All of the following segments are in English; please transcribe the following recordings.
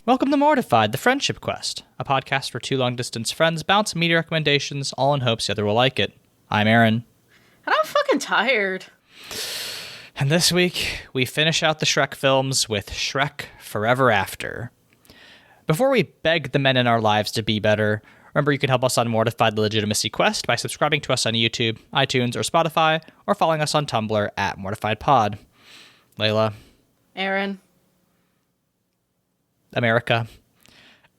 Welcome to Mortified, the Friendship Quest, a podcast where two long-distance friends bounce media recommendations, all in hopes the other will like it. I'm Aaron. And I'm fucking tired. And this week, we finish out the Shrek films with Shrek Forever After. Before we beg the men in our lives to be better, remember you can help us on Mortified the Legitimacy Quest by subscribing to us on YouTube, iTunes, or Spotify, or following us on Tumblr at MortifiedPod. Leyla. Aaron. America.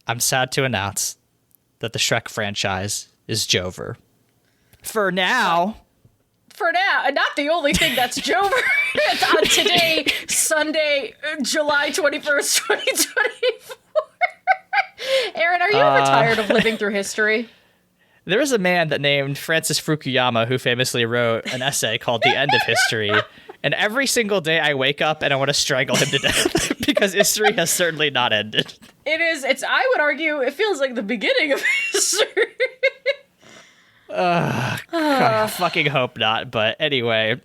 I'm sad to announce that the Shrek franchise is Joever. For now. For now, and not the only thing that's Joever. It's on today, Sunday, July 21st, 2024. Aaron, are you ever tired of living through history? There is a man that named Francis Fukuyama who famously wrote an essay called The End of History. And every single day I wake up and I want to strangle him to death because history has certainly not ended. I would argue, it feels like the beginning of history. I fucking hope not. But anyway,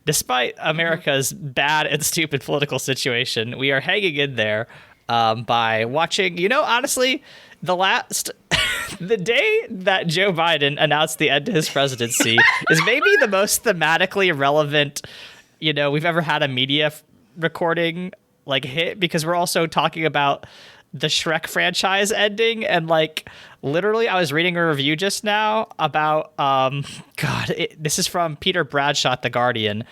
despite America's bad and stupid political situation, we are hanging in there by watching, honestly, the day that Joe Biden announced the end to his presidency is maybe the most thematically relevant, we've ever had a media recording hit, because we're also talking about the Shrek franchise ending. And literally I was reading a review just now about, this is from Peter Bradshaw at The Guardian.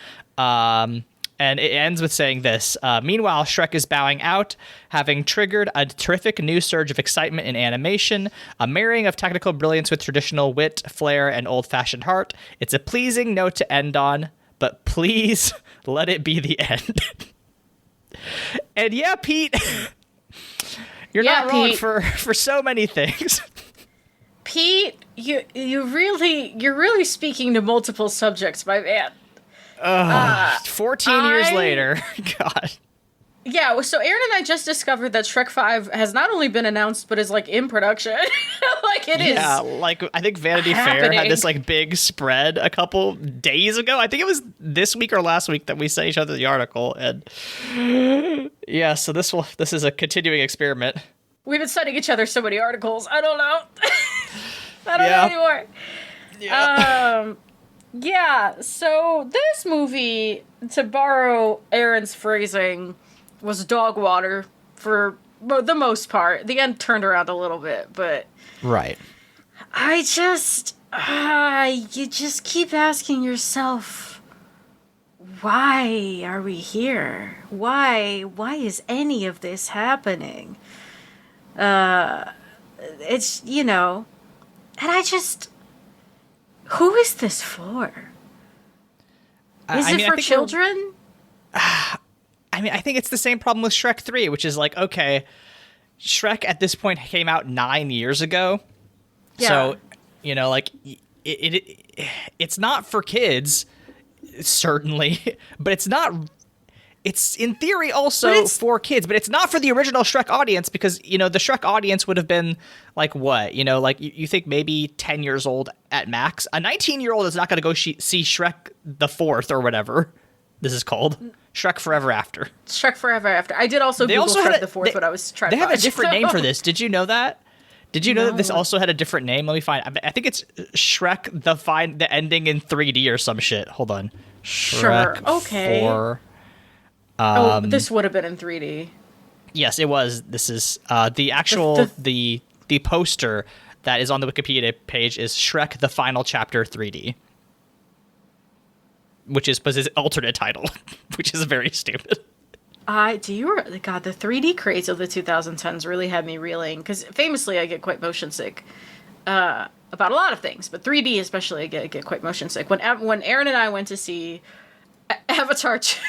And it ends with saying this. Meanwhile, Shrek is bowing out, having triggered a terrific new surge of excitement in animation, a marrying of technical brilliance with traditional wit, flair, and old-fashioned heart. It's a pleasing note to end on, but please let it be the end. And yeah, Pete, you're not wrong for so many things. Pete, you're really speaking to multiple subjects, my man. 14 years later. God. Yeah, so Aaron and I just discovered that Shrek 5 has not only been announced, but is in production. It is. Yeah, I think Vanity Fair had this big spread a couple days ago. I think it was this week or last week that we sent each other the article. And yeah, so this is a continuing experiment. We've been sending each other so many articles. I don't know. I don't know anymore. Yeah. Yeah, so this movie, to borrow Aaron's phrasing, was dog water for the most part. The end turned around a little bit, but... Right. you just keep asking yourself, why are we here? Why is any of this happening? It's, and I just... Who is this for? Is it for children? I think it's the same problem with Shrek 3, which is okay, Shrek at this point came out 9 years ago. Yeah. So, it's not for kids, certainly, but it's in theory also for kids, but it's not for the original Shrek audience, because, the Shrek audience would have been what? You think maybe 10 years old at max. A 19-year-old is not going to go see Shrek the Fourth or whatever this is called. Shrek Forever After. Shrek Forever After. I did also Google Shrek the Fourth when I was trying to find it. They have a different name for this. Did you know that? Did you know that this also had a different name? Let me find. I think it's Shrek the ending in 3D or some shit. Hold on. Sure. Okay. This would have been in 3D. Yes, it was. This is the actual the poster that is on the Wikipedia page is Shrek the Final Chapter 3D, which was his alternate title, which is very stupid. God, the 3D craze of the 2010s really had me reeling, because famously I get quite motion sick about a lot of things, but 3D especially I get quite motion sick. When Aaron and I went to see Avatar 2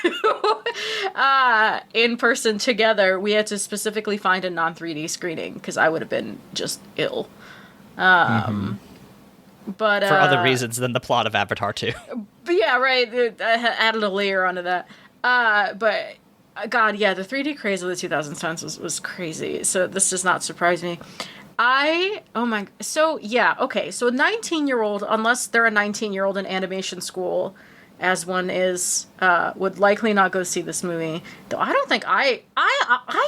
in person together, we had to specifically find a non-3D screening because I would have been just ill. But for other reasons than the plot of Avatar 2. But yeah, right. I added a layer onto that. But God, yeah, the 3D craze of the 2010s was crazy. So this does not surprise me. So a 19-year-old, unless they're a 19-year-old in animation school, as one is, would likely not go see this movie. Though I don't think I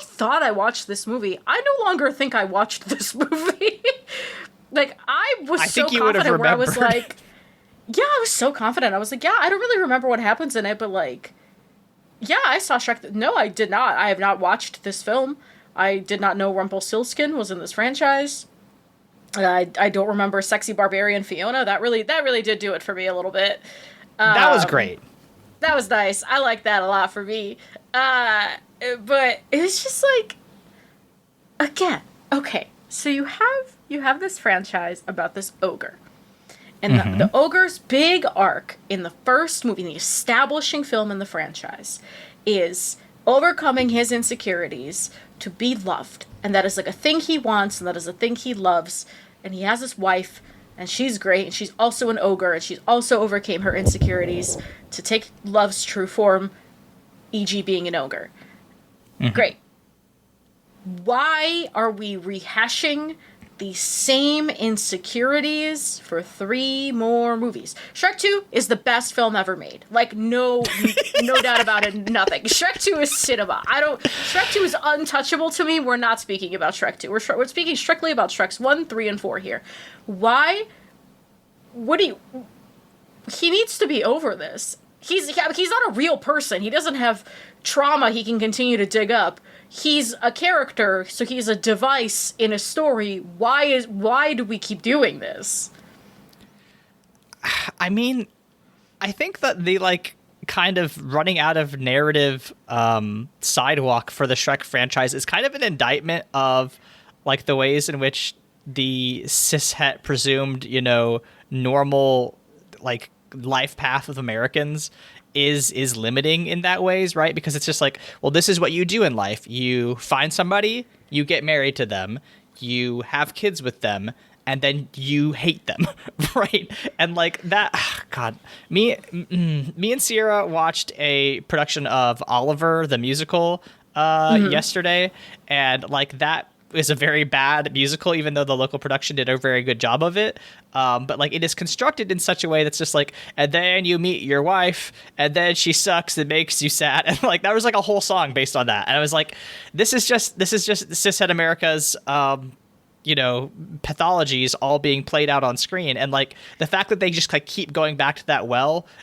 thought I watched this movie. I no longer think I watched this movie. Like, I was so confident where I was like, yeah, I was so confident. I was like, yeah, I don't really remember what happens in it, but like, yeah, I saw Shrek. No, I did not. I have not watched this film. I did not know Rumpelstiltskin was in this franchise. I don't remember Sexy Barbarian Fiona. That really did do it for me a little bit. That was great. That was nice. I like that a lot for me. But it was just like, again, okay, so you have this franchise about this ogre. And the ogre's big arc in the first movie, in the establishing film in the franchise, is overcoming his insecurities to be loved. And that is like a thing he wants, and that is a thing he loves. And he has this wife, and she's great, and she's also an ogre, and she's also overcame her insecurities to take love's true form, e.g. being an ogre. Great. Why are we rehashing the same insecurities for 3 more movies? Shrek 2 is the best film ever made. Like, no doubt about it, nothing. Shrek 2 is cinema. Shrek 2 is untouchable to me. We're not speaking about Shrek 2. We're speaking strictly about Shreks 1, 3, and 4 here. Why? He needs to be over this. He's not a real person. He doesn't have trauma he can continue to dig up. He's a character, so he's a device in a story. Why do we keep doing this? I mean, I think that the like kind of running out of narrative sidewalk for the Shrek franchise is kind of an indictment of like the ways in which the cishet presumed, normal like life path of Americans is limiting in that ways, right? Because it's just like, well, this is what you do in life. You find somebody, you get married to them, you have kids with them, and then you hate them, right? And like that, God, me and Sierra watched a production of Oliver the musical yesterday, and like that is a very bad musical, even though the local production did a very good job of it. But like it is constructed in such a way that's just like, and then you meet your wife, and then she sucks, it makes you sad, and like that was like a whole song based on that. And I was like, this is just cishet America's pathologies all being played out on screen. And like the fact that they just like keep going back to that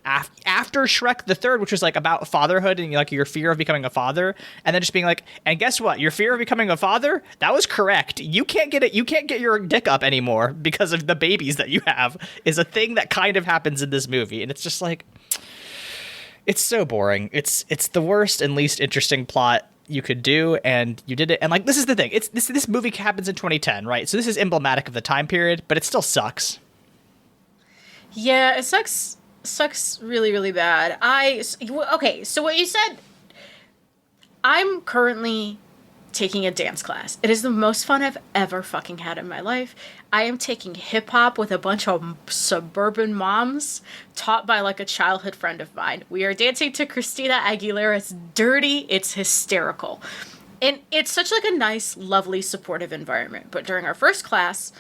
after Shrek the Third, which was like about fatherhood and like your fear of becoming a father, and then just being like, and guess what, your fear of becoming a father, that was correct, you can't get your dick up anymore because of the babies that you have, is a thing that kind of happens in this movie. And it's just like, it's so boring. It's the worst and least interesting plot you could do, and you did it. And like, this is the thing, it's this movie happens in 2010, right? So this is emblematic of the time period, but it still sucks. Yeah, it sucks really, really bad. Okay, so what you said, I'm currently taking a dance class. It is the most fun I've ever fucking had in my life. I am taking hip hop with a bunch of suburban moms taught by like a childhood friend of mine. We are dancing to Christina Aguilera's Dirty. It's hysterical. And it's such like a nice, lovely, supportive environment. But during our first class,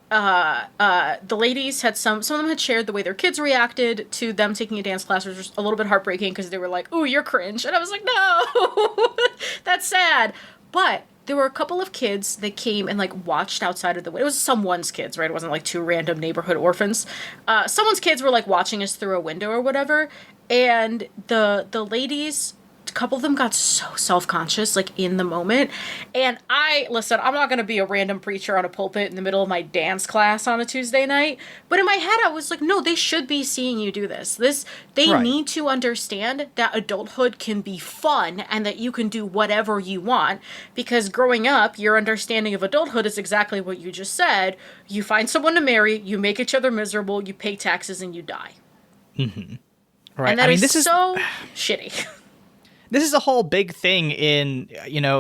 the ladies had some of them had shared the way their kids reacted to them taking a dance class, which was a little bit heartbreaking because they were like, "Ooh, you're cringe," and I was like, "No, that's sad." But there were a couple of kids that came and like watched outside of the window. It was someone's kids, right? It wasn't like 2 random neighborhood orphans. Someone's kids were like watching us through a window or whatever, and the ladies, a couple of them got so self-conscious, like, in the moment. And listen, I'm not going to be a random preacher on a pulpit in the middle of my dance class on a Tuesday night. But in my head, I was like, no, they should be seeing you do this. They Right. need to understand that adulthood can be fun and that you can do whatever you want. Because growing up, your understanding of adulthood is exactly what you just said. You find someone to marry, you make each other miserable, you pay taxes, and you die. Mm-hmm. Right. And that is so shitty. This is a whole big thing in,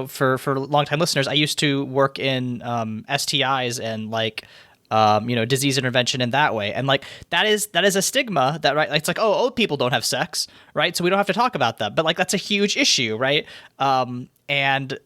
for longtime listeners. I used to work in STIs and like, disease intervention in that way. And like, that is a stigma that, right? It's like, oh, old people don't have sex, right? So we don't have to talk about that. But like, that's a huge issue, right? And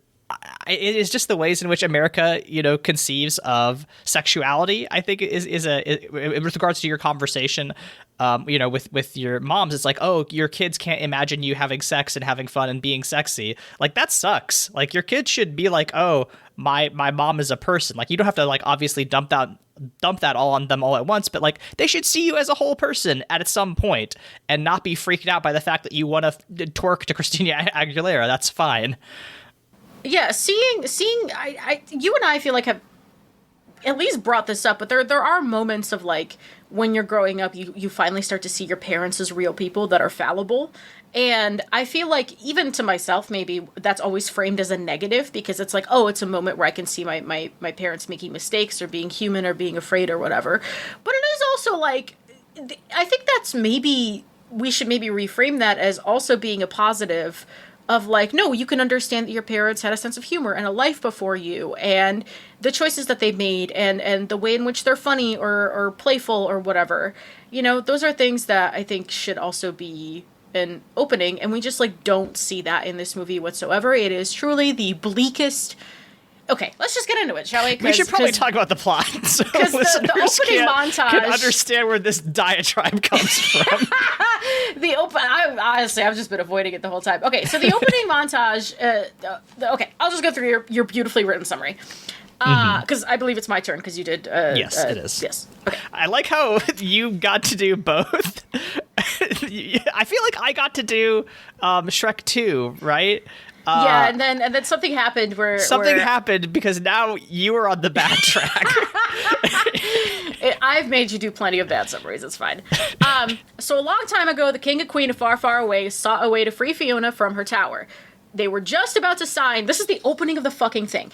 it is just the ways in which America, conceives of sexuality. I think with regards to your conversation, with your moms, it's like, oh, your kids can't imagine you having sex and having fun and being sexy. Like, that sucks. Like, your kids should be like, oh, my mom is a person. Like, you don't have to, like, obviously dump that all on them all at once, but, like, they should see you as a whole person at some point and not be freaked out by the fact that you want to twerk to Christina Aguilera. That's fine. Yeah, seeing you and I feel like have at least brought this up, but there are moments of, like, when you're growing up, you finally start to see your parents as real people that are fallible. And I feel like, even to myself, maybe that's always framed as a negative, because it's like, oh, it's a moment where I can see my parents making mistakes or being human or being afraid or whatever. But it is also like, I think that's maybe, we should maybe reframe that as also being a positive of, like, no, you can understand that your parents had a sense of humor and a life before you, and the choices that they made, and the way in which they're funny or playful or whatever. Those are things that I think should also be an opening, and we just, like, don't see that in this movie whatsoever. It is truly the bleakest. Okay, let's just get into it, shall we? We should probably talk about the plot, so listeners opening montage can understand where this diatribe comes from. Honestly, I've just been avoiding it the whole time. Okay, so the opening montage. Okay, I'll just go through your beautifully written summary. Because I believe it's my turn, because you did. Yes, it is. Yes. Okay. I like how you got to do both. I feel like I got to do Shrek 2, right? Yeah, and then something happened where happened because now you were on the bad track. I've made you do plenty of bad summaries. It's fine. So a long time ago, the king and queen of Far, Far Away sought a way to free Fiona from her tower. They were just about to sign. This is the opening of the fucking thing.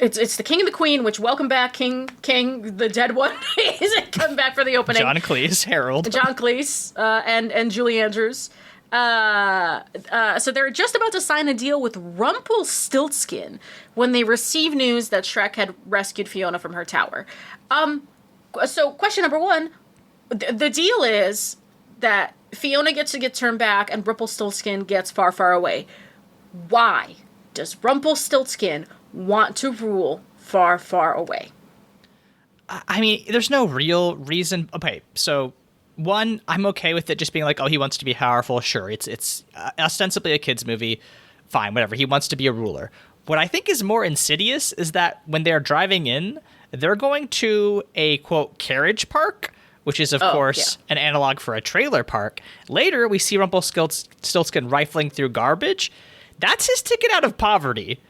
It's the king and the queen, which, welcome back, King, the dead one, isn't coming back for the opening. John Cleese, Harold. John Cleese, and Julie Andrews. So they're just about to sign a deal with Rumpelstiltskin when they receive news that Shrek had rescued Fiona from her tower. So question number one, the deal is that Fiona gets to get turned back and Rumpelstiltskin gets Far, Far Away. Why does Rumpelstiltskin want to rule Far, Far Away? I mean, there's no real reason. Okay, so one, I'm okay with it just being like, oh, he wants to be powerful. Sure, it's ostensibly a kid's movie. Fine, whatever. He wants to be a ruler. What I think is more insidious is that when they're driving in, they're going to a, quote, carriage park, which is, of course, an analog for a trailer park. Later, we see Rumpelstiltskin rifling through garbage. That's his ticket out of poverty,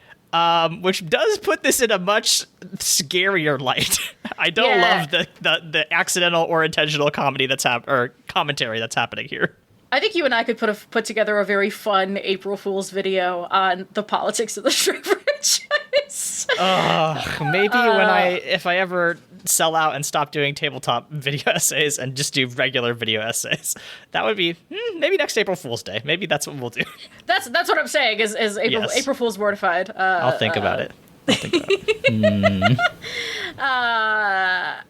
which does put this in a much scarier light. I don't love the accidental or intentional comedy commentary that's happening here. I think you and I could put together a very fun April Fool's video on the politics of the Shrek franchise. Maybe if I ever sell out and stop doing tabletop video essays and just do regular video essays, that would be maybe next April Fool's Day. Maybe that's what we'll do. That's what I'm saying. Is April Fool's Mortified? I'll think about it.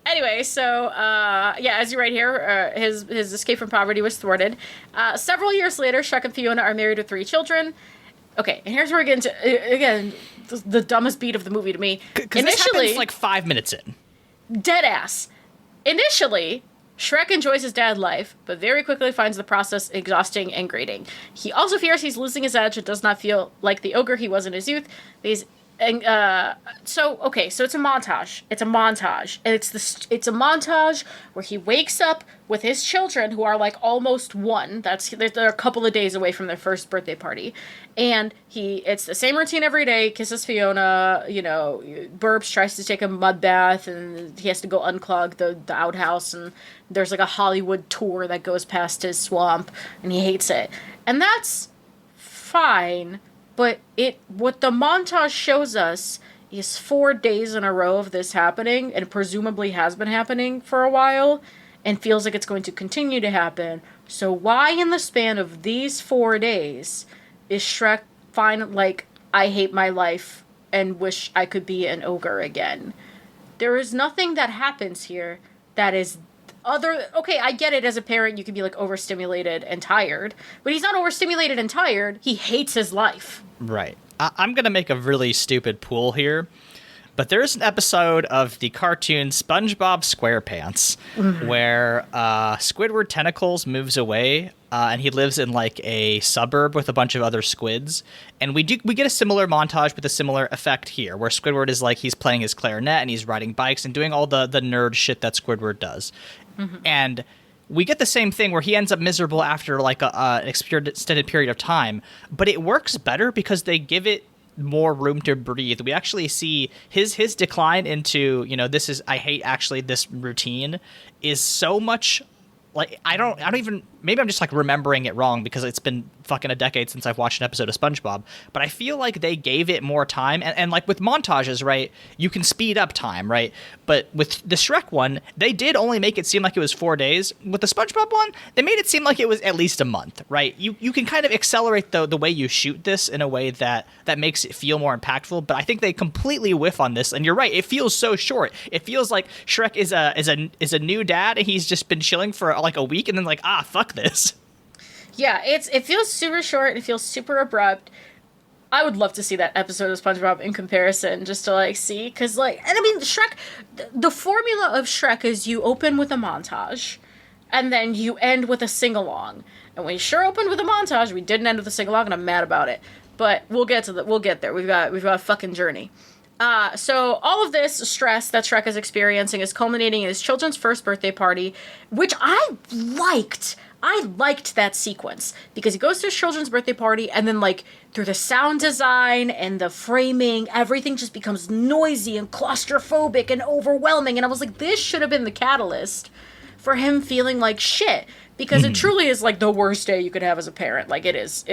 Anyway, so as you write here, his escape from poverty was thwarted. Several years later, Shrek and Fiona are married with 3 children. Okay, and here's where we get into, again, the dumbest beat of the movie to me. Because this happens like 5 minutes in. Dead ass. Initially, Shrek enjoys his dad life, but very quickly finds the process exhausting and grating. He also fears he's losing his edge and does not feel like the ogre he was in his youth. So it's a montage. It's a montage. And it's a montage where he wakes up with his children, who are like almost 1. They're a couple of days away from their first birthday party. And it's the same routine every day. Kisses Fiona, burps, tries to take a mud bath, and he has to go unclog the outhouse, and there's like a Hollywood tour that goes past his swamp, and he hates it. And that's fine. But what the montage shows us is 4 days in a row of this happening, and presumably has been happening for a while, and feels like it's going to continue to happen. So why in the span of these 4 days is Shrek like, I hate my life and wish I could be an ogre again? There is nothing that happens here that is okay, I get it, as a parent you can be like overstimulated and tired, but he's not overstimulated and tired, he hates his life. Right. I'm going to make a really stupid pool here, but there's an episode of the cartoon SpongeBob SquarePants where Squidward Tentacles moves away, and he lives in like a suburb with a bunch of other squids. And we get a similar montage with a similar effect here, where Squidward is like he's playing his clarinet and he's riding bikes and doing all the nerd shit that Squidward does. And we get the same thing where he ends up miserable after like an extended period of time, but it works better because they give it more room to breathe. We actually see his decline into, I hate actually this routine is so much like, I don't even, maybe I'm just like remembering it wrong because it's been fucking a decade since I've watched an episode of SpongeBob, but I feel like they gave it more time. And like with montages, right, you can speed up time, right? But with the Shrek one, they did only make it seem like it was 4 days. With the SpongeBob one, they made it seem like it was at least a month, right? You can kind of accelerate the way you shoot this in a way that makes it feel more impactful, but I think they completely whiff on this. And you're right, it feels so short. It feels like Shrek is a new dad and he's just been chilling for like a week and then like, fuck this. Yeah, it feels super short. It feels super abrupt. I would love to see that episode of SpongeBob in comparison, just to like see, because like, and I mean, Shrek, the formula of Shrek is you open with a montage, and then you end with a sing-along. And we sure opened with a montage. We didn't end with a sing-along, and I'm mad about it. But we'll get there. We've got a fucking journey. So all of this stress that Shrek is experiencing is culminating in his children's first birthday party, which I liked. I liked that sequence because he goes to his children's birthday party and then like through the sound design and the framing, everything just becomes noisy and claustrophobic and overwhelming. And I was like, this should have been the catalyst for him feeling like shit, because it truly is like the worst day you could have as a parent. Like it is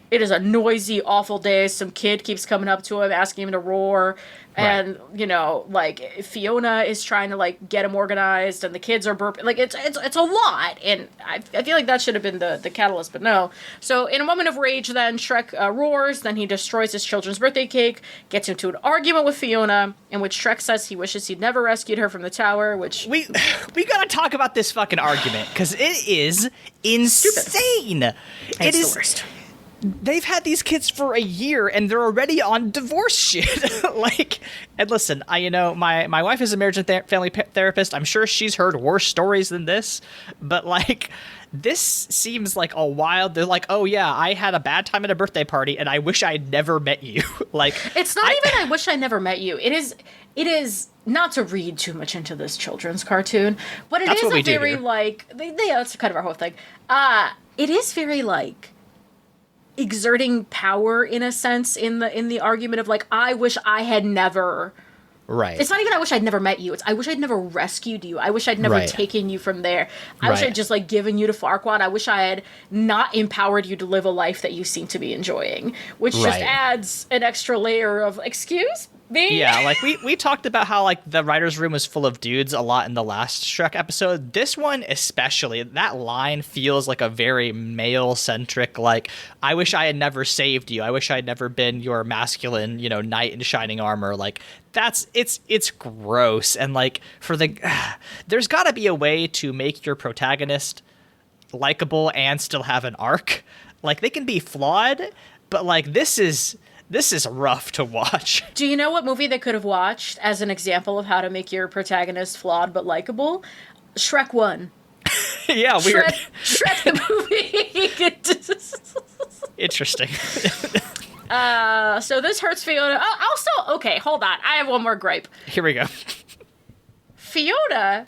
a noisy, awful day. Some kid keeps coming up to him, asking him to roar. And, like, Fiona is trying to, like, get him organized, and the kids are burping. Like, it's a lot. And I feel like that should have been the catalyst, but no. So, in a moment of rage, then, Shrek roars. Then he destroys his children's birthday cake, gets into an argument with Fiona, in which Shrek says he wishes he'd never rescued her from the tower, which... We gotta talk about this fucking argument, because it is insane. It is the worst. They've had these kids for a year and they're already on divorce shit. And listen, my wife is a marriage and family therapist. I'm sure she's heard worse stories than this, but like, this seems like a wild, they're like, oh yeah, I had a bad time at a birthday party and I wish I'd never met you. Like, it's not even I wish I never met you. It is not to read too much into this children's cartoon, but it is a very like, that's kind of our whole thing. It is very like, exerting power in a sense in the argument of like, I wish I had never. Right. It's not even I wish I'd never met you. It's I wish I'd never rescued you. I wish I'd never taken you from there. I wish I'd just like given you to Farquaad. I wish I had not empowered you to live a life that you seem to be enjoying, which just adds an extra layer of excuse me. Yeah, like we talked about how like the writer's room was full of dudes a lot in the last Shrek episode. This one especially, that line feels like a very male-centric, like, I wish I had never saved you. I wish I had never been your masculine, knight in shining armor. Like, it's gross. And like, there's gotta be a way to make your protagonist likable and still have an arc. Like, they can be flawed, but like, this is rough to watch. Do you know what movie they could have watched as an example of how to make your protagonist flawed but likable? Shrek 1. Yeah, weird. Shrek the movie. Interesting. So this hurts Fiona. Also, okay, hold on. I have one more gripe. Here we go. Fiona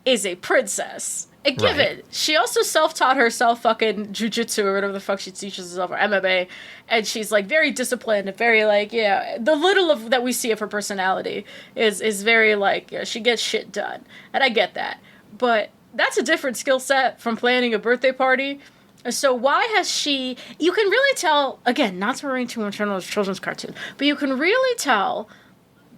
is a princess. And given, she also self-taught herself fucking jujitsu or whatever the fuck she teaches herself, or MMA, and she's like very disciplined and very like, the little of that we see of her personality is very like, she gets shit done, and I get that, but that's a different skill set from planning a birthday party. So why has she? You can really tell, again, not to bring too much on a children's cartoon, but you can really tell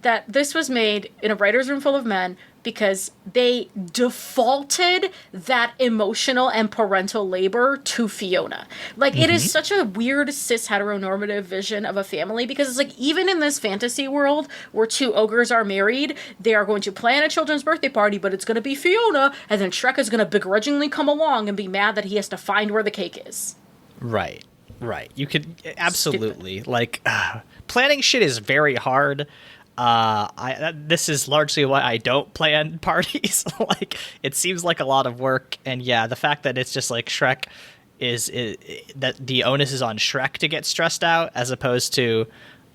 that this was made in a writer's room full of men because they defaulted that emotional and parental labor to Fiona. Like, it is such a weird cis heteronormative vision of a family, because it's like, even in this fantasy world where two ogres are married, they are going to plan a children's birthday party, but it's going to be Fiona, and then Shrek is going to begrudgingly come along and be mad that he has to find where the cake is. Right. Right. You could absolutely like planning shit is very hard. This is largely why I don't plan parties. Like it seems like a lot of work, and yeah, the fact that it's just like Shrek is that the onus is on Shrek to get stressed out as opposed to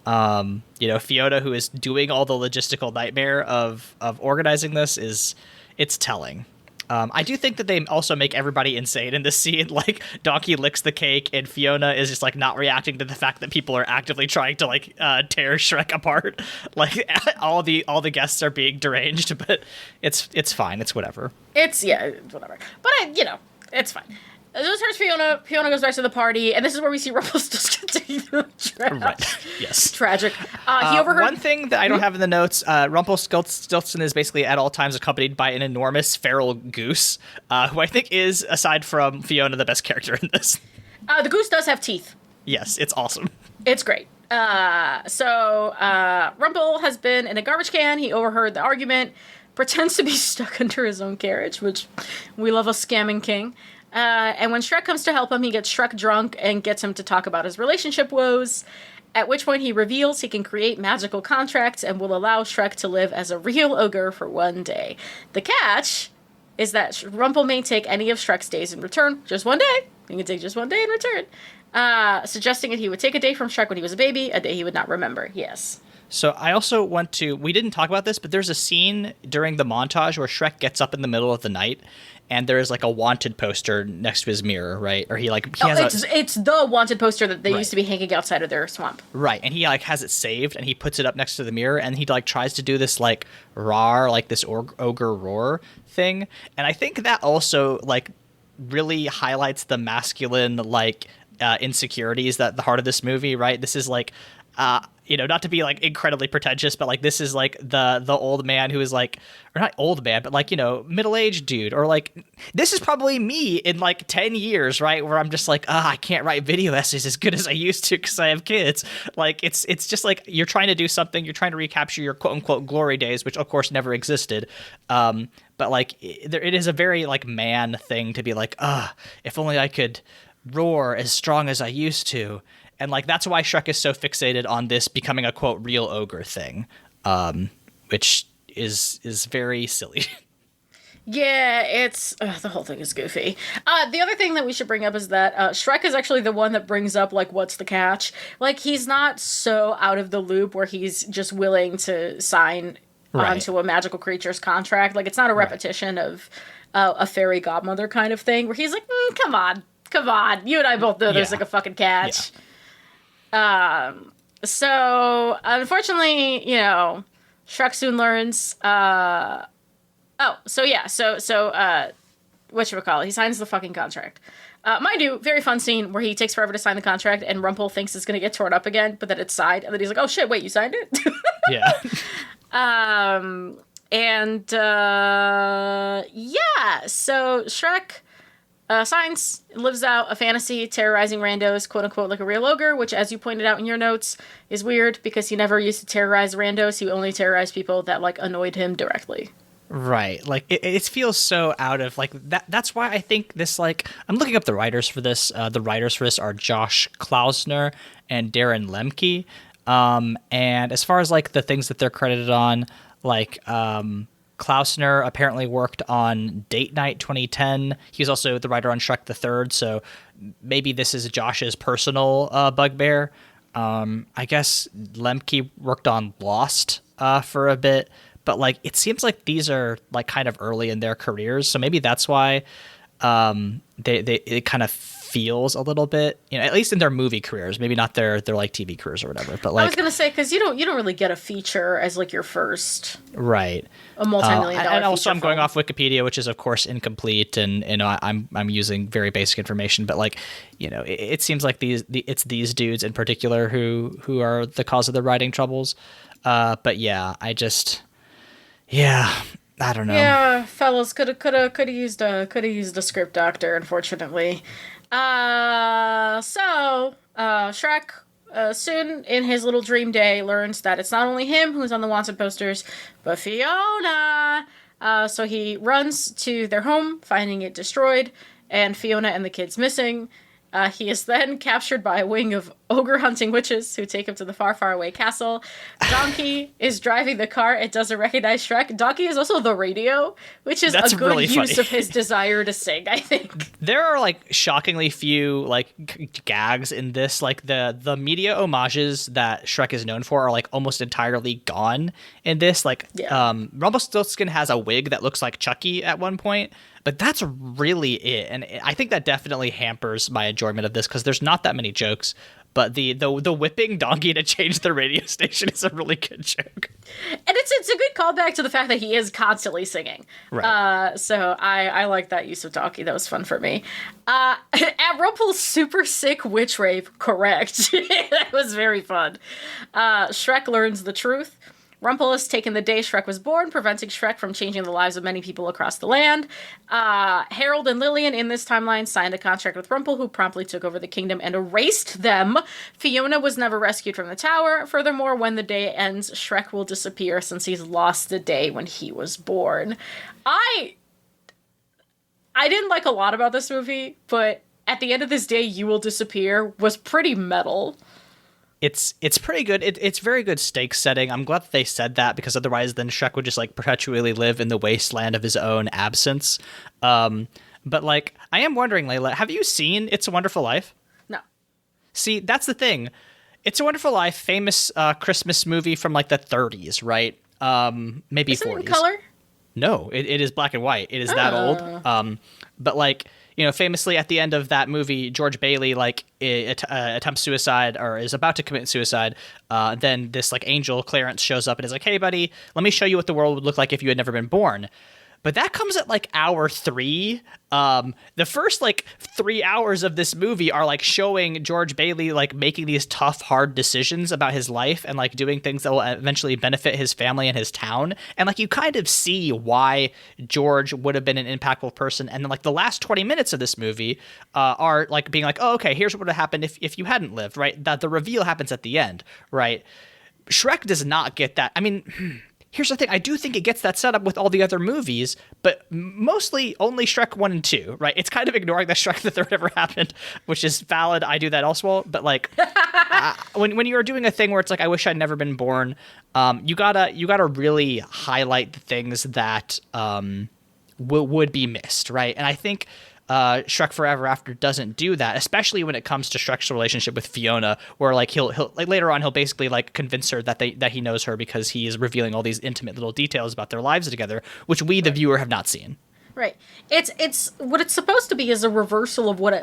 Fiona, who is doing all the logistical nightmare of organizing this, it's telling. I do think that they also make everybody insane in this scene. Like Donkey licks the cake, and Fiona is just like not reacting to the fact that people are actively trying to like tear Shrek apart. Like all the guests are being deranged, but it's fine. It's whatever. It's whatever. But it's fine. This hurts Fiona. Fiona goes back to the party, and this is where we see Rumpelstiltskin taking the trash. Right. Yes. Tragic. He overheard. One thing that I don't have in the notes: Rumpelstiltskin is basically at all times accompanied by an enormous feral goose, who I think is, aside from Fiona, the best character in this. The goose does have teeth. Yes, it's awesome. It's great. Rumpel has been in a garbage can. He overheard the argument, pretends to be stuck under his own carriage, which we love a scamming king. And when Shrek comes to help him, he gets Shrek drunk and gets him to talk about his relationship woes, at which point he reveals he can create magical contracts and will allow Shrek to live as a real ogre for one day. The catch is that Rumpel may take any of Shrek's days in return, just one day. He can take just one day in return, suggesting that he would take a day from Shrek when he was a baby, a day he would not remember. Yes. So I also we didn't talk about this, but there's a scene during the montage where Shrek gets up in the middle of the night and there's like a wanted poster next to his mirror, right? Or it's the wanted poster that they used to be hanging outside of their swamp. Right. And he like has it saved and he puts it up next to the mirror and he like tries to do this like roar, like this ogre roar thing. And I think that also like really highlights the masculine like insecurities that the heart of this movie, right? This is like not to be like incredibly pretentious, but like this is like the old man who is like, or not old man, but like, middle-aged dude, or like this is probably me in like 10 years, right? Where I'm just like, I can't write video essays as good as I used to because I have kids. Like it's just like you're trying to do something, you're trying to recapture your quote unquote glory days, which of course never existed. But like it is a very like man thing to be like, if only I could roar as strong as I used to. And like that's why Shrek is so fixated on this becoming a quote real ogre thing, which is very silly. Yeah, it's the whole thing is goofy. The other thing that we should bring up is that Shrek is actually the one that brings up like what's the catch. Like he's not so out of the loop where he's just willing to sign onto a magical creature's contract. Like it's not a repetition of a fairy godmother kind of thing where he's like, come on, you and I both know there's like a fucking catch. Yeah. So unfortunately, Shrek soon learns, whatchamacallit, he signs the fucking contract. Mind you, very fun scene where he takes forever to sign the contract and Rumpel thinks it's gonna get torn up again, but then it's signed, and then he's like, oh shit, wait, you signed it? Yeah. So Shrek signs, lives out a fantasy, terrorizing randos, quote unquote, like a real ogre, which, as you pointed out in your notes, is weird because he never used to terrorize randos. He only terrorized people that like annoyed him directly. Right. Like it feels so out of like that. That's why I think this, like, I'm looking up the writers for this. The writers for this are Josh Klausner and Darren Lemke. And as far as like the things that they're credited on, like, Klausner apparently worked on Date Night 2010. He was also the writer on Shrek the Third, so maybe this is Josh's personal bugbear. I guess Lemke worked on Lost for a bit, but like it seems like these are like kind of early in their careers, so maybe that's why it kind of feels a little bit, at least in their movie careers, maybe not their like TV careers or whatever. But like I was gonna say, because you don't really get a feature as like your first a multi-million dollar. And also, I'm going film. off Wikipedia, which is of course incomplete, and I'm using very basic information. But like it seems like it's these dudes in particular who are the cause of the writing troubles. But yeah, I don't know. Yeah, fellas, could have used a script doctor, unfortunately. Shrek soon in his little dream day learns that it's not only him who's on the wanted posters, but Fiona. So he runs to their home, finding it destroyed, and Fiona and the kids missing. He is then captured by a wing of ogre-hunting witches who take him to the far, far away castle. Donkey is driving the car. It doesn't recognize Shrek. Donkey is also the radio, which is a good really use funny. of his desire to sing, I think. There are like shockingly few like gags in this. Like the media homages that Shrek is known for are like almost entirely gone in this. Like Rumpelstiltskin has a wig that looks like Chucky at one point, but that's really it. And I think that definitely hampers my enjoyment of this because there's not that many jokes. But the whipping Donkey to change the radio station is a really good joke. And it's a good callback to the fact that he is constantly singing. Right. So I like that use of Donkey. That was fun for me. At Rumpel's super sick witch rave, correct. That was very fun. Shrek learns the truth. Rumpel has taken the day Shrek was born, preventing Shrek from changing the lives of many people across the land. Harold and Lillian in this timeline signed a contract with Rumpel, who promptly took over the kingdom and erased them. Fiona was never rescued from the tower. Furthermore, when the day ends, Shrek will disappear since he's lost the day when he was born. I didn't like a lot about this movie, but at the end of this day, you will disappear was pretty metal. It's pretty good. It's very good stakes setting. I'm glad that they said that because otherwise then Shrek would just like perpetually live in the wasteland of his own absence. But like, I am wondering, Leyla, have you seen It's a Wonderful Life? No. See, that's the thing. It's a Wonderful Life, famous Christmas movie from like the 30s, right? Maybe Isn't 40s. it in color? No, it is black and white. It is that old. But like, you know, famously at the end of that movie, George Bailey like attempts suicide or is about to commit suicide. Then this like angel Clarence shows up and is like, "Hey, buddy, let me show you what the world would look like if you had never been born." But that comes at like hour 3. The first like 3 hours of this movie are like showing George Bailey like making these tough, hard decisions about his life and like doing things that will eventually benefit his family and his town. And like you kind of see why George would have been an impactful person. And then like the last 20 minutes of this movie are like being like, oh, okay, here's what would have happened if you hadn't lived, right? That the reveal happens at the end, right? Shrek does not get that. I mean, here's the thing. I do think it gets that setup with all the other movies, but mostly only Shrek 1 and 2, right? It's kind of ignoring that Shrek the Third ever happened, which is valid. I do that also. But like, when you're doing a thing where it's like, I wish I'd never been born, you gotta really highlight the things that would be missed, right? And I think Shrek Forever After doesn't do that, especially when it comes to Shrek's relationship with Fiona, where like he'll like later on he'll basically like convince her that he knows her because he is revealing all these intimate little details about their lives together, which we the viewer have not seen. Right. It's what it's supposed to be is a reversal of what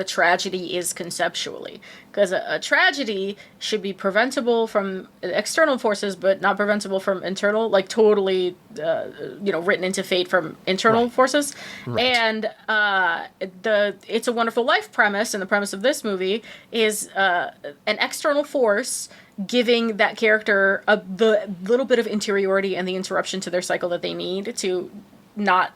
a tragedy is conceptually. Because a tragedy should be preventable from external forces, but not preventable from internal, like totally, written into fate from internal forces. Right. And the It's a Wonderful Life premise, and the premise of this movie is an external force giving that character the little bit of interiority and the interruption to their cycle that they need to not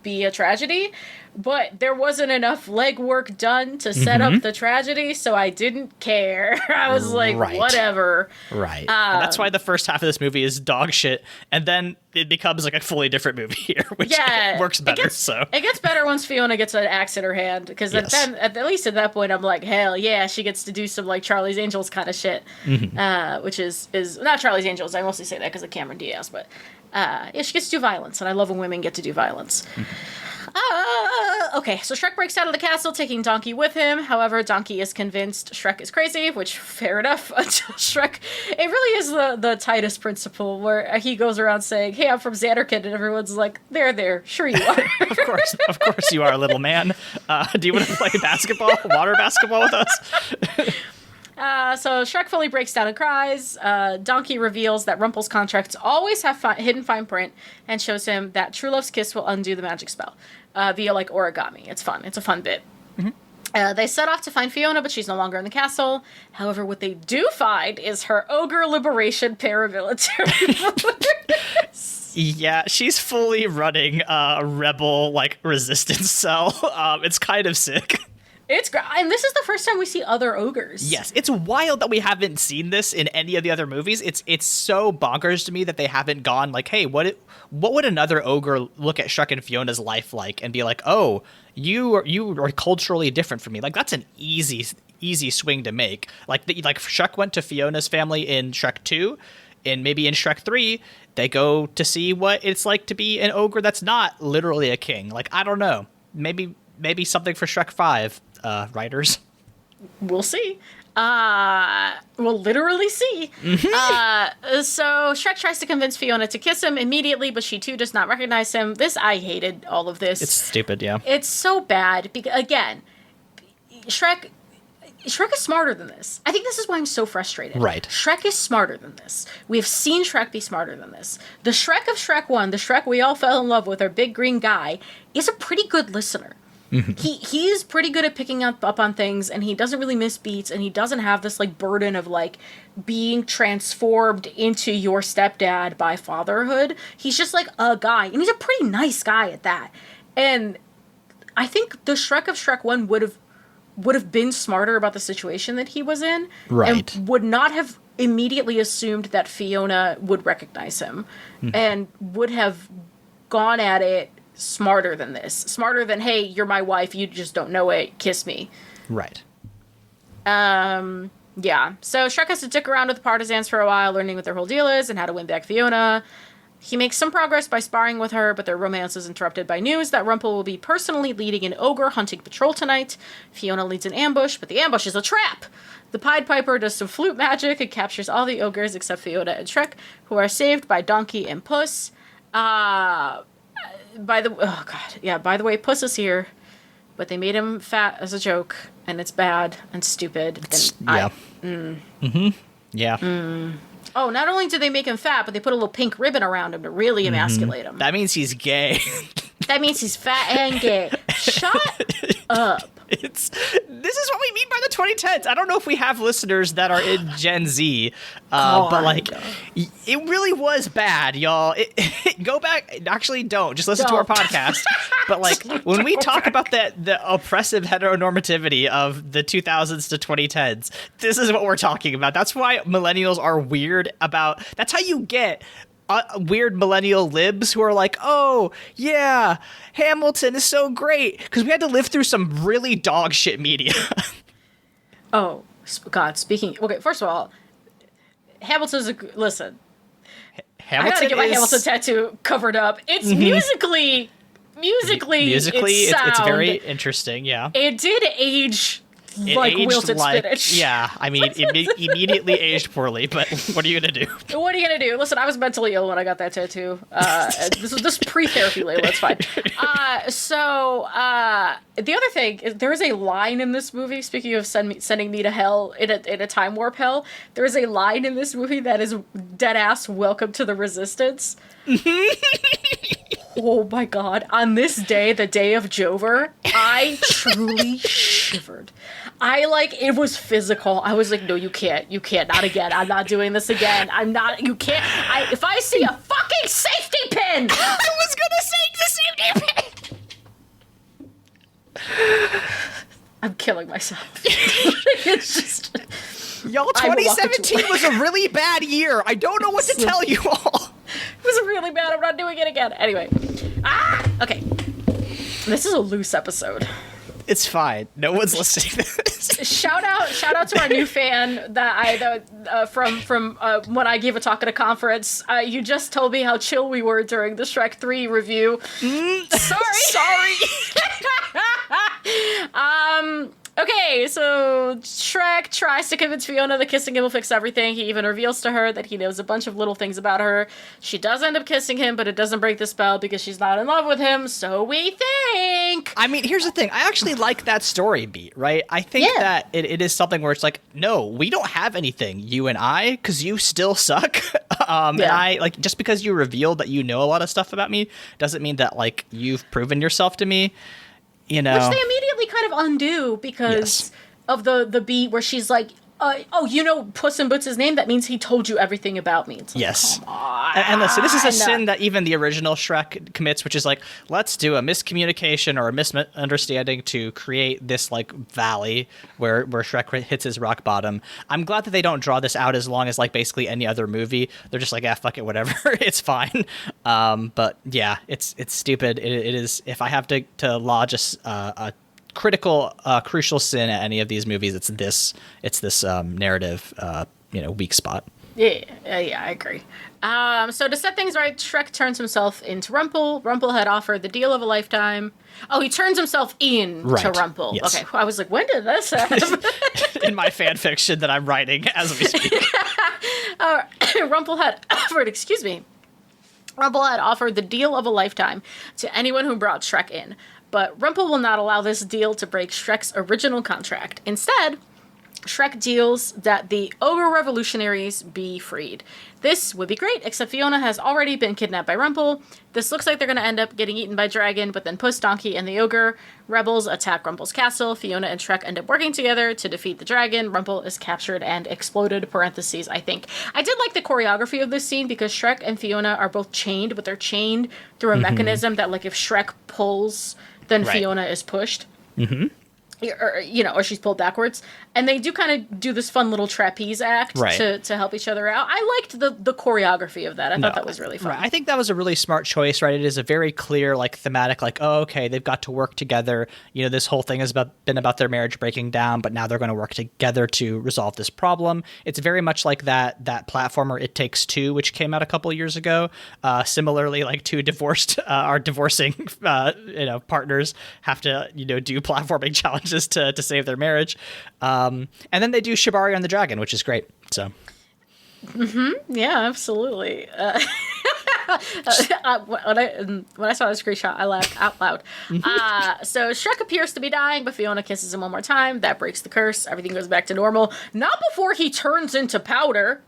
be a tragedy, but there wasn't enough legwork done to set up the tragedy, so I didn't care. I was like, whatever. Right. And that's why the first half of this movie is dog shit, and then it becomes like a fully different movie here, which works better. It gets better once Fiona gets an axe in her hand, because then, at least at that point, I'm like, hell yeah, she gets to do some like Charlie's Angels kind of shit, which is not Charlie's Angels. I mostly say that because of Cameron Diaz, but she gets to do violence, and I love when women get to do violence. Okay, so Shrek breaks out of the castle, taking Donkey with him. However, Donkey is convinced Shrek is crazy, which, fair enough, until Shrek... It really is the Titus principle, where he goes around saying, hey, I'm from Xanderkid, and everyone's like, there, sure you are. Of course you are, little man. Do you want to play basketball, water basketball with us? So Shrek fully breaks down and cries. Donkey reveals that Rumpel's contracts always have hidden fine print and shows him that true love's kiss will undo the magic spell via like origami. It's fun. It's a fun bit. They set off to find Fiona, but she's no longer in the castle. However, what they do find is her ogre liberation paramilitary force. Yeah, she's fully running a rebel like resistance cell. It's kind of sick. It's great. And this is the first time we see other ogres. Yes, it's wild that we haven't seen this in any of the other movies. It's so bonkers to me that they haven't gone like, hey, what would another ogre look at Shrek and Fiona's life like and be like, oh, you are culturally different from me. Like, that's an easy swing to make. Like Shrek went to Fiona's family in Shrek 2, and maybe in Shrek 3, they go to see what it's like to be an ogre that's not literally a king. Like, I don't know. Maybe something for Shrek 5, writers. We'll see. We'll literally see. Mm-hmm. So Shrek tries to convince Fiona to kiss him immediately, but she too does not recognize him. I hated all of this. It's stupid, yeah. It's so bad. Because, again, Shrek is smarter than this. I think this is why I'm so frustrated. Right. Shrek is smarter than this. We have seen Shrek be smarter than this. The Shrek of Shrek 1, the Shrek we all fell in love with, our big green guy, is a pretty good listener. Mm-hmm. He is pretty good at picking up on things, and he doesn't really miss beats, and he doesn't have this like burden of like being transformed into your stepdad by fatherhood. He's just like a guy, and he's a pretty nice guy at that. And I think the Shrek of Shrek 1 would have been smarter about the situation that he was in, right, and would not have immediately assumed that Fiona would recognize him, mm-hmm. and would have gone at it smarter than this. Smarter than, hey, you're my wife, you just don't know it, kiss me. Right. Yeah. So Shrek has to dick around with the partisans for a while, learning what their whole deal is and how to win back Fiona. He makes some progress by sparring with her, but their romance is interrupted by news that Rumpel will be personally leading an ogre hunting patrol tonight. Fiona leads an ambush, but the ambush is a trap. The Pied Piper does some flute magic and captures all the ogres except Fiona and Shrek, who are saved by Donkey and Puss. By the way, Puss is here, but they made him fat as a joke, and it's bad and stupid. Yeah. Oh, not only did they make him fat, but they put a little pink ribbon around him to really emasculate him. That means he's gay. That means he's fat and gay. Shut up. This is what we mean by the 2010s. I don't know if we have listeners that are in Gen Z, but like, it really was bad, y'all. Go back. Actually, don't. Just listen to our podcast. But like, when we talk about the oppressive heteronormativity of the 2000s to 2010s, this is what we're talking about. That's why millennials are weird about. That's how you get weird millennial libs who are like, oh, yeah, Hamilton is so great. Because we had to live through some really dog shit media. Oh, God, speaking... Okay, first of all, Hamilton's listen. Hamilton I gotta get my Hamilton tattoo covered up. It's musically, it's very interesting, yeah. It did age... like wilted spinach. Yeah, I mean, it immediately aged poorly, but what are you going to do? What are you going to do? Listen, I was mentally ill when I got that tattoo. This was pre-therapy, Leyla. It's fine. The other thing is there is a line in this movie, speaking of sending me to hell in a time warp hell, there is a line in this movie that is dead-ass welcome to the resistance. Oh my God. On this day, the day of Joever, I truly shivered. It was physical. I was like, no, you can't, not again. I'm not doing this again. You can't. If I see a fucking safety pin. I was gonna say the safety pin. I'm killing myself. It's just. Y'all, 2017 was a really bad year. I don't know what to tell you all. It was really bad. I'm not doing it again. Anyway. Okay. This is a loose episode. It's fine. No one's listening to this. Shout out to our new fan from when I gave a talk at a conference. You just told me how chill we were during the Shrek 3 review. Sorry. Okay, so Shrek tries to convince Fiona that kissing him will fix everything. He even reveals to her that he knows a bunch of little things about her. She does end up kissing him, but it doesn't break the spell because she's not in love with him, so we think. I mean, here's the thing. I actually like that story beat, right? I think that it is something where it's like, no, we don't have anything, you and I, because you still suck. And I, like, just because you revealed that you know a lot of stuff about me doesn't mean that, like, you've proven yourself to me. You know. Which they immediately kind of undo because of the beat where she's like, Puss in Boots' name? That means he told you everything about me. It's like, Yes. come on. And listen, this is a sin that even the original Shrek commits, which is like, let's do a miscommunication or a misunderstanding to create this like valley where Shrek hits his rock bottom. I'm glad that they don't draw this out as long as like basically any other movie. They're just like, fuck it, whatever, it's fine. But yeah, it's stupid. It is. If I have to lodge a critical, crucial sin at any of these movies, it's this narrative, weak spot. Yeah, I agree. So to set things right, Shrek turns himself into Rumple. Rumple had offered the deal of a lifetime. Oh, he turns himself in to Rumple. Yes. Okay, I was like, when did this happen? In my fan fiction that I'm writing as we speak. Rumple had offered the deal of a lifetime to anyone who brought Shrek in. But Rumple will not allow this deal to break Shrek's original contract. Instead, Shrek deals that the ogre revolutionaries be freed. This would be great, except Fiona has already been kidnapped by Rumple. This looks like they're going to end up getting eaten by Dragon, but then Puss, Donkey, and the ogre rebels attack Rumple's castle. Fiona and Shrek end up working together to defeat the dragon. Rumple is captured and exploded, parentheses, I think. I did like the choreography of this scene because Shrek and Fiona are both chained, but they're chained through a mechanism that, like, if Shrek pulls, then Fiona is pushed. Mm-hmm. Or she's pulled backwards. And they do kind of do this fun little trapeze act to help each other out. I liked the choreography of that. I thought that was really fun. Right. I think that was a really smart choice, right? It is a very clear, like, thematic, like, oh, okay, they've got to work together. This whole thing has been about their marriage breaking down, but now they're going to work together to resolve this problem. It's very much like that platformer It Takes Two, which came out a couple of years ago. Similarly, like, two divorcing partners have to, do platforming challenges to save their marriage. And then they do Shibari on the Dragon, which is great. So, yeah, absolutely. When I saw the screenshot, I laughed out loud. So Shrek appears to be dying, but Fiona kisses him one more time. That breaks the curse. Everything goes back to normal. Not before he turns into powder.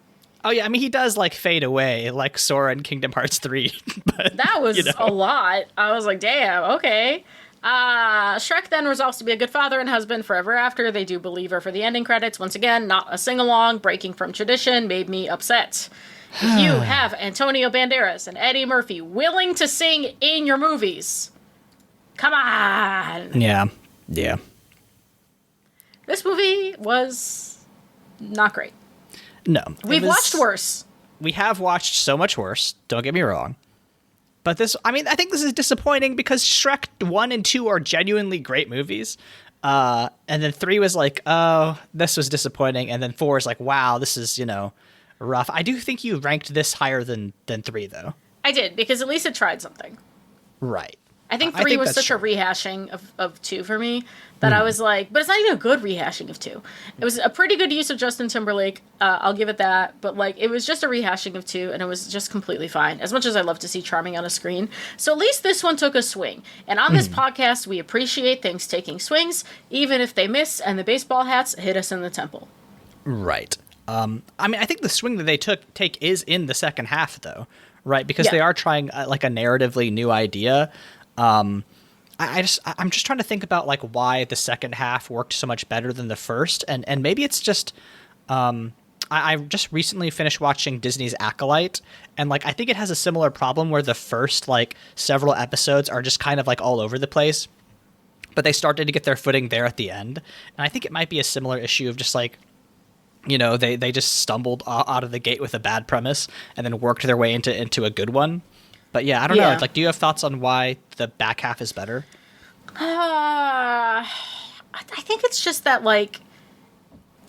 Oh yeah, I mean he does like fade away like Sora in Kingdom Hearts 3. But, that was a lot. I was like, damn, okay. Shrek then resolves to be a good father and husband forever after. They do Believer for the ending credits. Once again, not a sing-along, breaking from tradition, made me upset. If you have Antonio Banderas and Eddie Murphy willing to sing in your movies, come on! Yeah. This movie was not great. No. We've watched worse. We have watched so much worse, don't get me wrong. But I think this is disappointing because Shrek 1 and 2 are genuinely great movies. And then 3 was like, oh, this was disappointing. And then 4 is like, wow, this is, rough. I do think you ranked this higher than 3, though. I did, because at least it tried something. Right. I think 3 was such a rehashing of 2 for me that I was like, but it's not even a good rehashing of 2. It was a pretty good use of Justin Timberlake. I'll give it that. But like, it was just a rehashing of 2 and it was just completely fine. As much as I love to see Charming on a screen. So at least this one took a swing. And on this podcast, we appreciate things taking swings, even if they miss and the baseball hats hit us in the temple. Right. I think the swing that they take is in the second half though, right? Because they are trying like a narratively new idea. I'm just trying to think about like why the second half worked so much better than the first, and maybe it's just I just recently finished watching Disney's Acolyte, and like I think it has a similar problem where the first like several episodes are just kind of like all over the place, but they started to get their footing there at the end, and I think it might be a similar issue of just like, they just stumbled out of the gate with a bad premise and then worked their way into a good one. But yeah, I don't know. Like, do you have thoughts on why the back half is better? I think it's just that, like,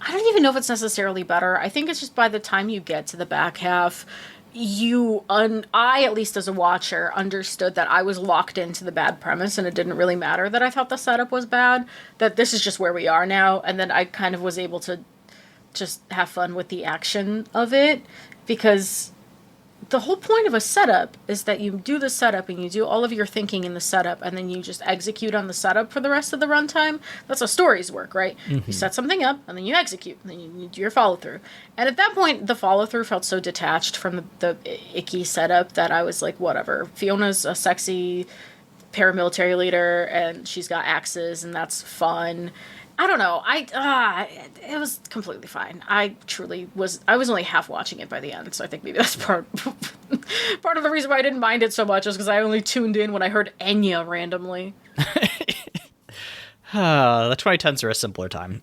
I don't even know if it's necessarily better. I think it's just by the time you get to the back half, I, at least as a watcher, understood that I was locked into the bad premise and it didn't really matter that I thought the setup was bad, that this is just where we are now. And then I kind of was able to just have fun with the action of it, because the whole point of a setup is that you do the setup and you do all of your thinking in the setup and then you just execute on the setup for the rest of the runtime. That's how stories work, right? Mm-hmm. You set something up and then you execute and then you do your follow through. And at that point, the follow through felt so detached from the icky setup that I was like, whatever. Fiona's a sexy paramilitary leader and she's got axes and that's fun. I don't know. It was completely fine. I was only half watching it by the end, so I think maybe that's part of the reason why I didn't mind it so much is because I only tuned in when I heard Enya randomly. The 2010s are a simpler time.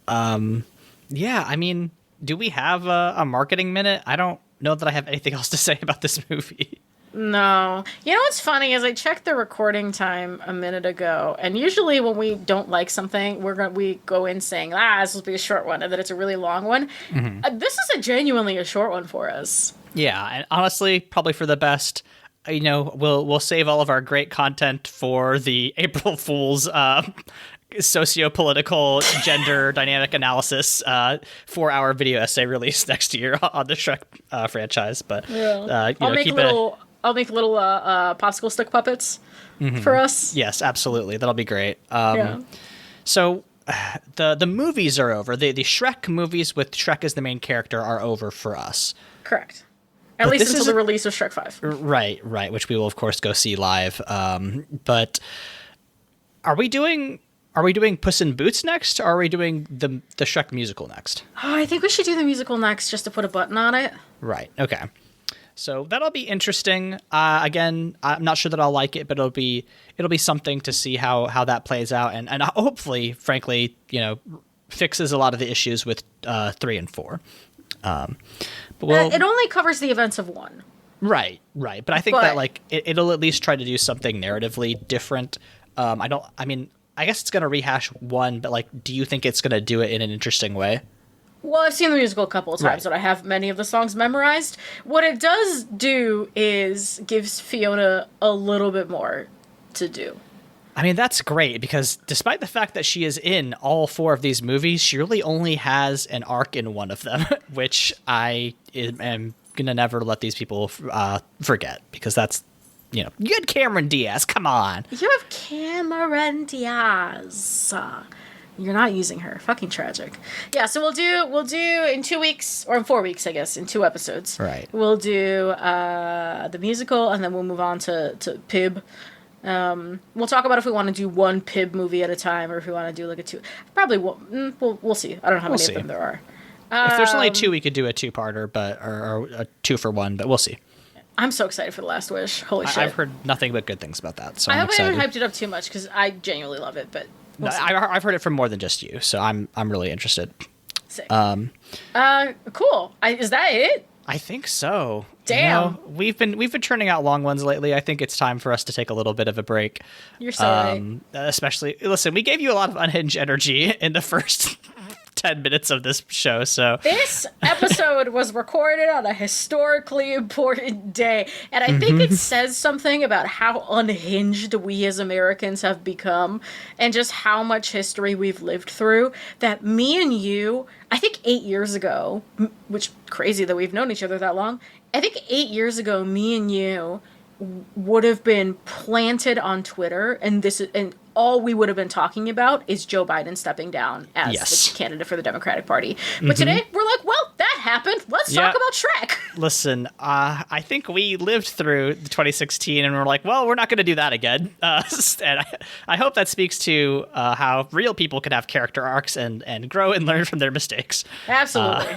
Yeah, I mean, do we have a marketing minute? I don't know that I have anything else to say about this movie. No. You know what's funny is I checked the recording time a minute ago, and usually when we don't like something, we go in saying, this will be a short one, and then it's a really long one. Mm-hmm. This is genuinely a short one for us. Yeah, and honestly, probably for the best. You know, we'll save all of our great content for the April Fool's socio-political gender dynamic analysis 4-hour video essay release next year on the Shrek franchise. But I'll make little popsicle stick puppets for us. Yes, absolutely. That'll be great. So the movies are over. The Shrek movies with Shrek as the main character are over for us. Correct. At least until the release of Shrek 5. Right, which we will, of course, go see live. But are we doing Puss in Boots next, or are we doing the Shrek musical next? Oh, I think we should do the musical next just to put a button on it. Right, okay. So that'll be interesting. Again, I'm not sure that I'll like it, but it'll be something to see how that plays out, and hopefully, frankly, fixes a lot of the issues with 3 and 4. But it only covers the events of 1. Right. But I think that it'll at least try to do something narratively different. I guess it's gonna rehash 1, but do you think it's gonna do it in an interesting way? Well, I've seen the musical a couple of times, and I have many of the songs memorized. What it does do is gives Fiona a little bit more to do. I mean, that's great, because despite the fact that she is in all 4 of these movies, she really only has an arc in 1 of them, which I am going to never let these people forget, because that's, you had Cameron Diaz, come on. You have Cameron Diaz. You're not using her. Fucking tragic. Yeah, so we'll do in 2 weeks, or in 4 weeks, I guess, in 2 episodes. Right. We'll do the musical, and then we'll move on to Pib. We'll talk about if we want to do 1 Pib movie at a time, or if we want to do a 2. Probably we'll see. I don't know how many of them there are. If there's only 2, we could do a 2-parter, or a 2 for 1, but we'll see. I'm so excited for The Last Wish. Holy shit. I've heard nothing but good things about that, so I I'm excited. I haven't hyped it up too much, because I genuinely love it, but we'll see. I've heard it from more than just you, so I'm really interested. Sick. Cool. Is that it? I think so. Damn. We've been turning out long ones lately. I think it's time for us to take a little bit of a break. You're so right. Especially, listen, we gave you a lot of unhinged energy in the first 10 minutes of this show, so this episode was recorded on a historically important day, and I think it says something about how unhinged we as Americans have become, and just how much history we've lived through, that me and you, I think 8 years ago, which crazy that we've known each other that long, I think 8 years ago, me and you would have been planted on Twitter, and all we would have been talking about is Joe Biden stepping down as the candidate for the Democratic Party. But today, we're like, well, that happened. Let's talk about Shrek. Listen, I think we lived through 2016, and we're like, well, we're not going to do that again. And I hope that speaks to how real people can have character arcs and grow and learn from their mistakes. Absolutely.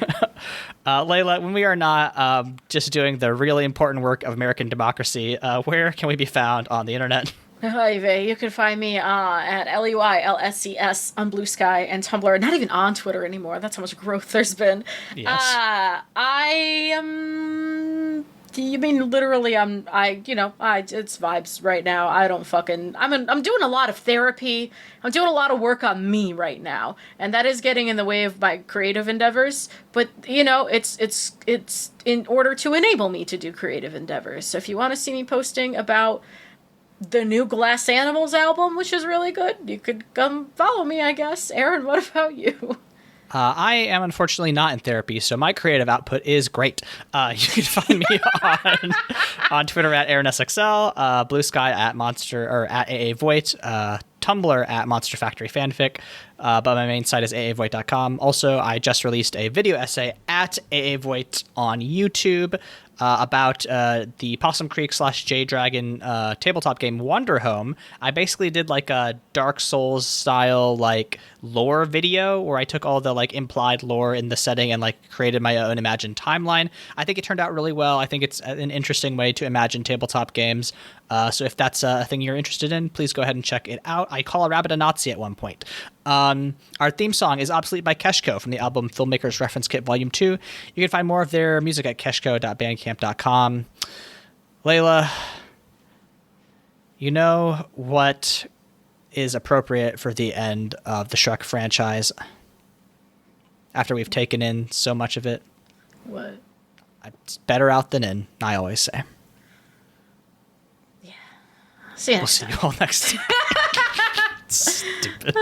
Leyla, when we are not just doing the really important work of American democracy, where can we be found on the internet? Hi, Vay. You can find me at LEYLSCS on Blue Sky and Tumblr. Not even on Twitter anymore. That's how much growth there's been. Yes. I am. You mean literally? It's vibes right now. I don't fucking. I'm doing a lot of therapy. I'm doing a lot of work on me right now, and that is getting in the way of my creative endeavors. But it's in order to enable me to do creative endeavors. So if you want to see me posting about the new Glass Animals album, which is really good, you could come follow me, I guess. Aaron, what about you? I am unfortunately not in therapy, so my creative output is great. You can find me on Twitter at AaronSXL, Blue Sky at Monster or at AA Voigt, Tumblr at Monster Factory Fanfic, but my main site is aavoigt.com. Also, I just released a video essay at AA Voigt on YouTube. about the Possum Creek / J Dragon tabletop game Wonder Home. I basically did like a Dark Souls style like lore video where I took all the like implied lore in the setting and like created my own imagined timeline. I think it turned out really well. I think it's an interesting way to imagine tabletop games. So if that's a thing you're interested in, please go ahead and check it out. I call a rabbit a Nazi at one point. Our theme song is Obsolete by Keshco from the album Filmmaker's Reference Kit Volume 2. You can find more of their music at keshco.bandcamp.com. Leyla, you know what is appropriate for the end of the Shrek franchise after we've taken in so much of it? What? It's better out than in, I always say. Yeah. See you We'll next see time. you all next time. Stupid.